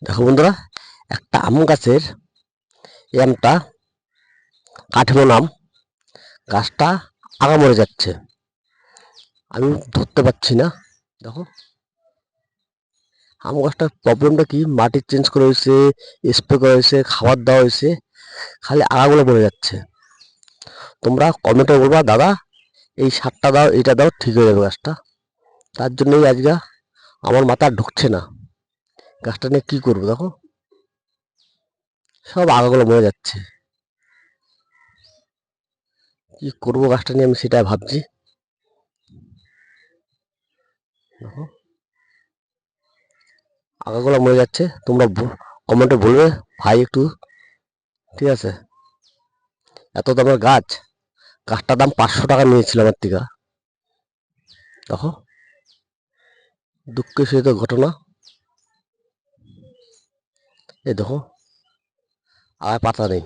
দেখো বন্ধুরা, একটা আম গাছের এই আমটা কাঠেমন আম, গাছটা আগা মরে যাচ্ছে। আমি ধরতে পারছি না। দেখো আম গাছটার প্রবলেমটা কি, মাটি চেঞ্জ করা হয়েছে, স্প্রে করা হয়েছে, খাবার দেওয়া হয়েছে, খালি আগাগুলো মরে যাচ্ছে। তোমরা কমেন্টে বলবা দাদা এই সারটা দাও, এইটা দাও, ঠিক হয়ে যাবে গাছটা। তার জন্যই আজকে আমার মাথা ঢুকছে না গাছটা নিয়ে কি করবো। দেখো সব আগাগুলো মরে যাচ্ছে, কি করবো গাছটা নিয়ে আমি সেটাই ভাবছি। দেখো আগাগুলো মরে যাচ্ছে, তোমরা কমেন্টে বলবে ভাই একটু, ঠিক আছে। এত দামের গাছ, গাছটার দাম 500 টাকা নিয়েছিল আমার থেকে। দেখো দুঃখের সহিত ঘটনা। এই দেখো আর পাতা নেই।